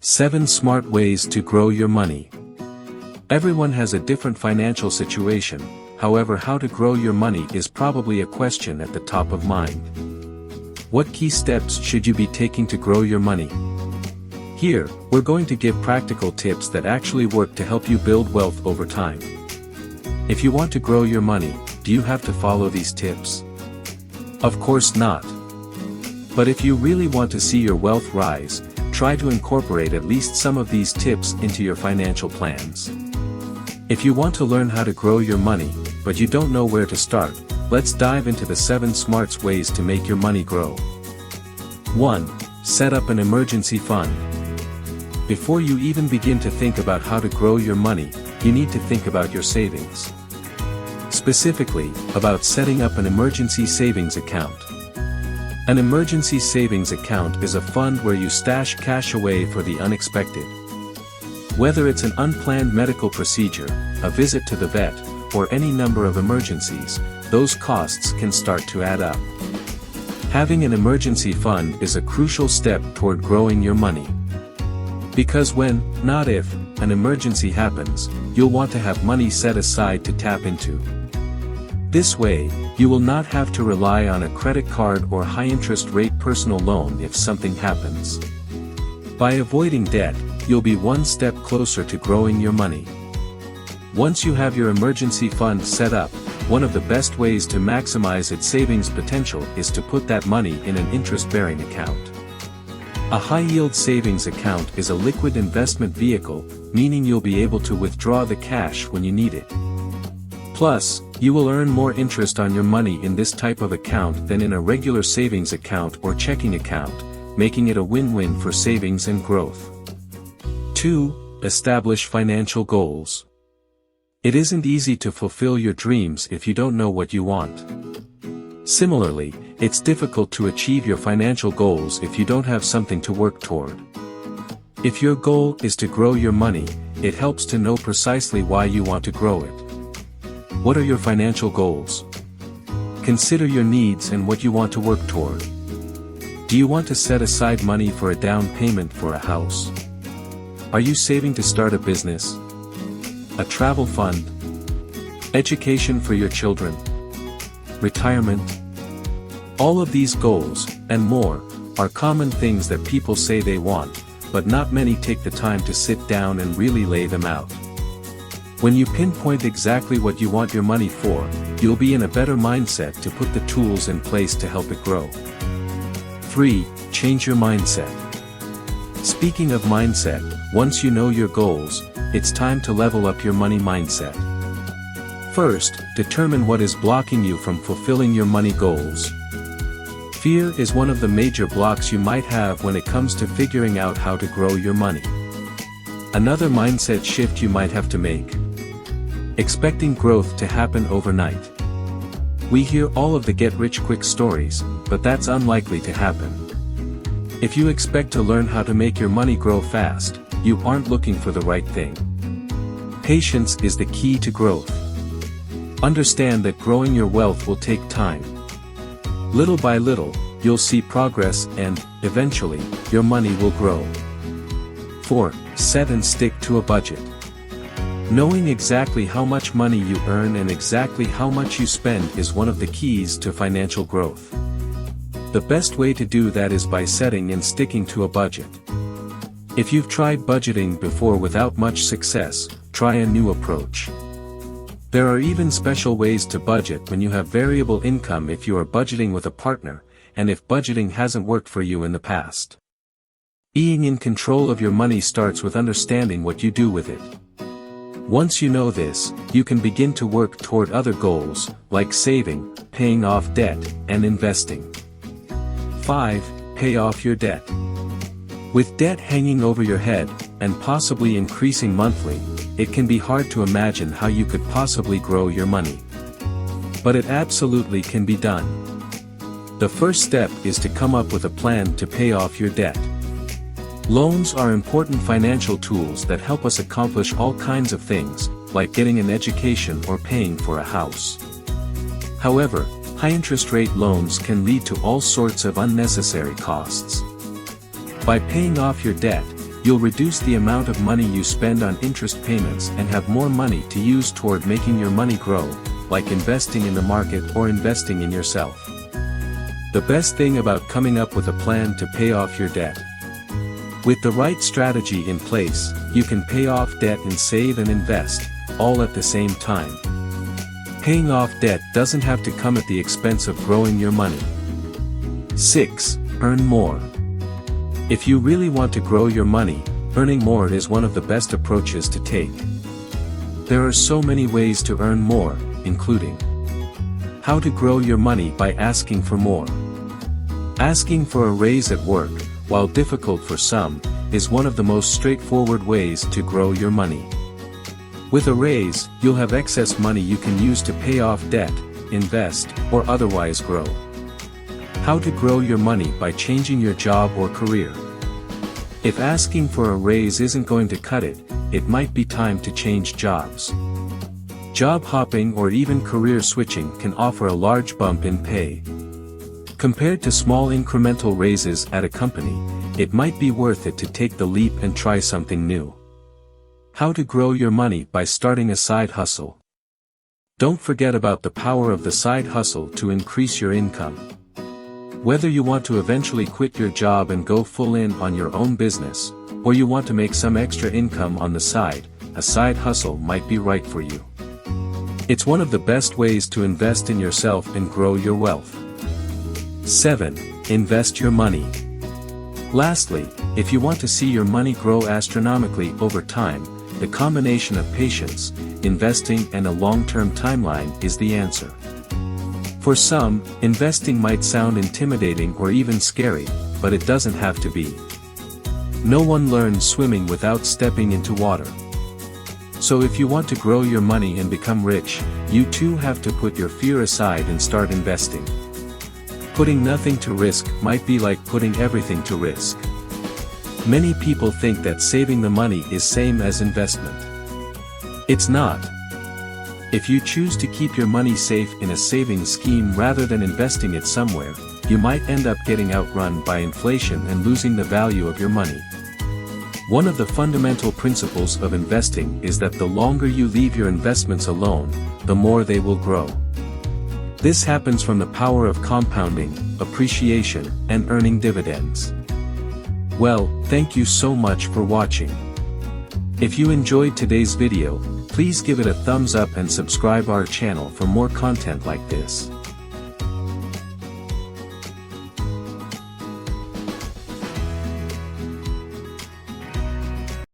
7 Smart Ways to Grow Your Money. Everyone has a different financial situation, however, how to grow your money is probably a question at the top of mind. What key steps should you be taking to grow your money? Here, we're going to give practical tips that actually work to help you build wealth over time. If you want to grow your money, do you have to follow these tips? Of course not. But if you really want to see your wealth rise, try to incorporate at least some of these tips into your financial plans. If you want to learn how to grow your money, but you don't know where to start, let's dive into the 7 smart ways to make your money grow. 1. Set up an emergency fund. Before you even begin to think about how to grow your money, you need to think about your savings. Specifically, about setting up an emergency savings account. An emergency savings account is a fund where you stash cash away for the unexpected. Whether it's an unplanned medical procedure, a visit to the vet, or any number of emergencies, those costs can start to add up. Having an emergency fund is a crucial step toward growing your money. Because when, not if, an emergency happens, you'll want to have money set aside to tap into. This way, you will not have to rely on a credit card or high-interest rate personal loan if something happens. By avoiding debt, you'll be one step closer to growing your money. Once you have your emergency fund set up, one of the best ways to maximize its savings potential is to put that money in an interest-bearing account. A high-yield savings account is a liquid investment vehicle, meaning you'll be able to withdraw the cash when you need it. Plus, you will earn more interest on your money in this type of account than in a regular savings account or checking account, making it a win-win for savings and growth. 2. Establish financial goals. It isn't easy to fulfill your dreams if you don't know what you want. Similarly, it's difficult to achieve your financial goals if you don't have something to work toward. If your goal is to grow your money, it helps to know precisely why you want to grow it. What are your financial goals? Consider your needs and what you want to work toward. Do you want to set aside money for a down payment for a house? Are you saving to start a business? A travel fund? Education for your children? Retirement? All of these goals, and more, are common things that people say they want, but not many take the time to sit down and really lay them out. When you pinpoint exactly what you want your money for, you'll be in a better mindset to put the tools in place to help it grow. 3. Change your mindset. Speaking of mindset, once you know your goals, it's time to level up your money mindset. First, determine what is blocking you from fulfilling your money goals. Fear is one of the major blocks you might have when it comes to figuring out how to grow your money. Another mindset shift you might have to make. Expecting growth to happen overnight. We hear all of the get-rich-quick stories, but that's unlikely to happen. If you expect to learn how to make your money grow fast, you aren't looking for the right thing. Patience is the key to growth. Understand that growing your wealth will take time. Little by little, you'll see progress and, eventually, your money will grow. 4. Set and stick to a budget. Knowing exactly how much money you earn and exactly how much you spend is one of the keys to financial growth. The best way to do that is by setting and sticking to a budget. If you've tried budgeting before without much success, try a new approach. There are even special ways to budget when you have variable income if you are budgeting with a partner, and if budgeting hasn't worked for you in the past. Being in control of your money starts with understanding what you do with it. Once you know this, you can begin to work toward other goals, like saving, paying off debt, and investing. 5. Pay off your debt. With debt hanging over your head, and possibly increasing monthly, it can be hard to imagine how you could possibly grow your money. But it absolutely can be done. The first step is to come up with a plan to pay off your debt. Loans are important financial tools that help us accomplish all kinds of things, like getting an education or paying for a house. However, high-interest rate loans can lead to all sorts of unnecessary costs. By paying off your debt, you'll reduce the amount of money you spend on interest payments and have more money to use toward making your money grow, like investing in the market or investing in yourself. The best thing about coming up with a plan to pay off your debt. With the right strategy in place, you can pay off debt and save and invest, all at the same time. Paying off debt doesn't have to come at the expense of growing your money. 6. Earn more. If you really want to grow your money, earning more is one of the best approaches to take. There are so many ways to earn more, including how to grow your money by asking for more. Asking for a raise at work, while difficult for some, is one of the most straightforward ways to grow your money. With a raise, you'll have excess money you can use to pay off debt, invest, or otherwise grow. How to grow your money by changing your job or career. If asking for a raise isn't going to cut it, it might be time to change jobs. Job hopping or even career switching can offer a large bump in pay. Compared to small incremental raises at a company, it might be worth it to take the leap and try something new. How to grow your money by starting a side hustle. Don't forget about the power of the side hustle to increase your income. Whether you want to eventually quit your job and go full in on your own business, or you want to make some extra income on the side, a side hustle might be right for you. It's one of the best ways to invest in yourself and grow your wealth. 7. Invest your money. Lastly, if you want to see your money grow astronomically over time, the combination of patience, investing and a long-term timeline is the answer. For some, investing might sound intimidating or even scary, but it doesn't have to be. No one learns swimming without stepping into water. So if you want to grow your money and become rich, you too have to put your fear aside and start investing. Putting nothing to risk might be like putting everything to risk. Many people think that saving the money is same as investment. It's not. If you choose to keep your money safe in a savings scheme rather than investing it somewhere, you might end up getting outrun by inflation and losing the value of your money. One of the fundamental principles of investing is that the longer you leave your investments alone, the more they will grow. This happens from the power of compounding, appreciation, and earning dividends. Well, thank you so much for watching. If you enjoyed today's video, please give it a thumbs up and subscribe our channel for more content like this.